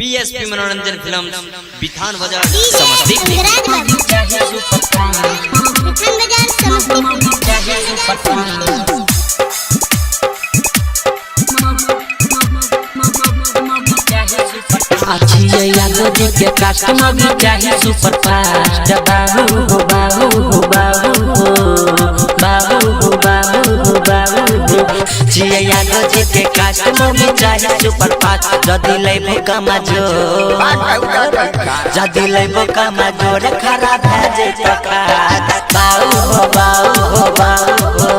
PSP मनोरंजन film Bithan बाजार समस्तीपुर। अच्छी यादों के कस्टमर भी चाहिए सुपर फास्ट। बाबू हो बाबू हो बाबू हो बाबू हो बाबू हो बाबू हो जिया यादों के कस्टमर भी चाहिए सुपर फास्ट। जदी लेबो कमाजो जदी लेबो कमाजो रे खराब है जे टका। बाबू हो बाबू हो बाबू हो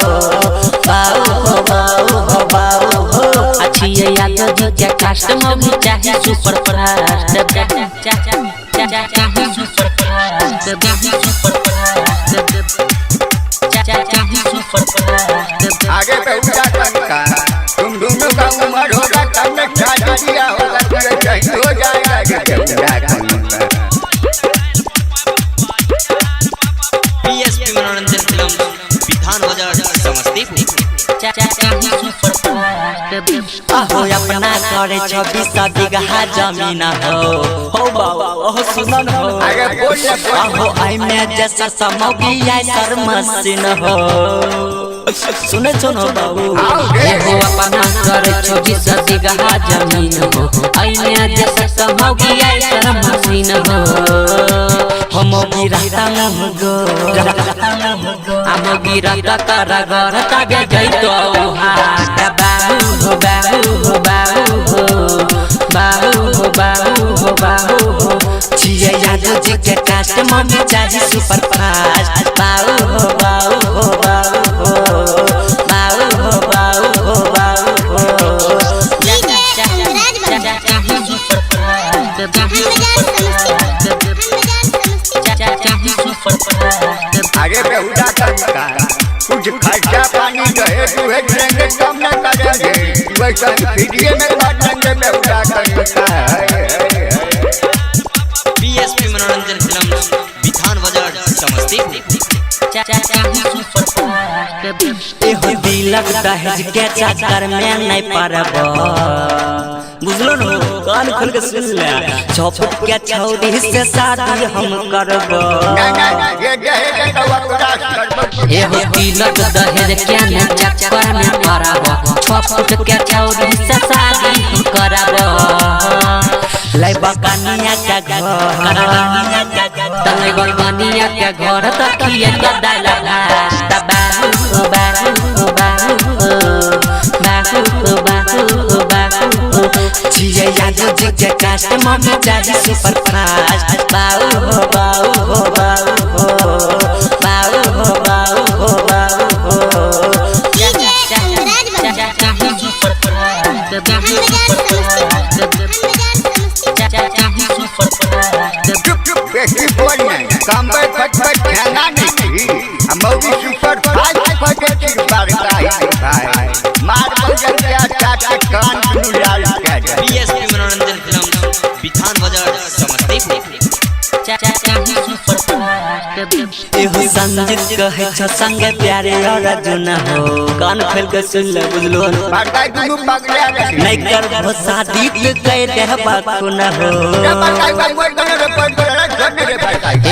बाबू हो बाबू हो बाबू हो अच्छी यादों के कस्टमर भी चाहिए सुपर फास्ट। आगे पे उठा टंका तुम दोनों का उम्र होगा तब तक शादी किया होगा तेरे चाहिए हो जाएगा आगे पे उठा टंका। पीएसपी मनोरंजन फिल्म बिथान बाजार समस्तीपुर। अहो अपना करे 26 बीघा जमीन हो बाबा सुनन हो। अहो आई में जैसा समोगी आई सर मशीन हो सुने सुनो बाबू। अहो अपना करे 26 बीघा जमीन हो आई में जैसा समोगी आई सर मशीन हो। हम गिरता मुगो हम गिरता कर घर तबे जइतो हाट। बाबू हो बाबू हो बाबू हो बाबू हो बाबू हो बाबू हो जिया यादों के कस्टमर में चाहिए सुपर फास्ट। बाबू हो बाबू हो बाबू हो बाबू हो बाबू हो बाबू हो आगे पे उठा टंका कुछ खर्चा पानी कहे तू है देंगे कम न करेंगे वैसा वीडियो में बात देंगे पे उठा टंका। पीएसपी मनोरंजन फिल्म बिथान बाजार समस्तीपुर। एहो दिलक दहेज के चक्कर में नहीं परब बुझलो न कान खोल के सुन ले। 6 फुट के छौरी से शादी हम करब। एहो दिलक दहेज के चक्कर में परब 6 फुट के छौरी से शादी हम करब। लैबा कनिया के घर तलैबा कनिया के घर तकिए गदा लगा। बाबू हो बाबू हो बाबू हो बाबू हो बाबू हो बाबू हो जिया यादों के कस्टमर में चाहिए सुपर फास्ट। बाबू हो बाबू हो बाबू हो बाबू हो बाबू हो बाबू हो बेटी बोल में काम पे फटफट खेलना नहीं हम भी सुपर फास्ट फटे बार भाई मार बजन के चाचा कान सुन लाल के। पीएसपी मनोरंजन फिल्म बिथान बाजार समस्तीपुर। एहो संजीत कहे छ संगे प्यारे और अर्जुन हो कान खोल के सुन ले बुझलो बाटा दुनु पगला नहीं कर हो शादी के कह दे बाकु न हो।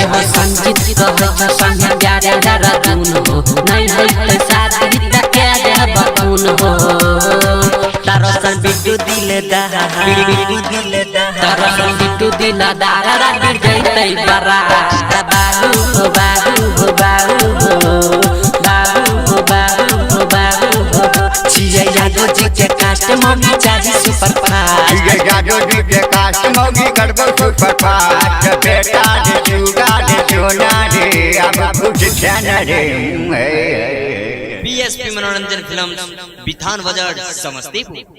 एहो संजीत कहे छ संगे प्यारे और अर्जुन हो नहीं है शादी के कह दे बाकु न हो। तारो सन बिट्टू दिल दा तारो सन बिट्टू दिल दारा गिर जइतै बरा। बाबू हो बाबू हो बाबू हो बाबू हो बाबू हो बाबू हो जिया यादों के कस्टमर में चाहिए सुपर फास्ट। ये यादों के कस्टमर की करबो सुपर फास्ट। बेटा दे चूड़ा दे सोना दे अब कुछ ध्यान दे। पीएसपी मनोरंजन फिल्म बिथान बाजार समस्तीपुर।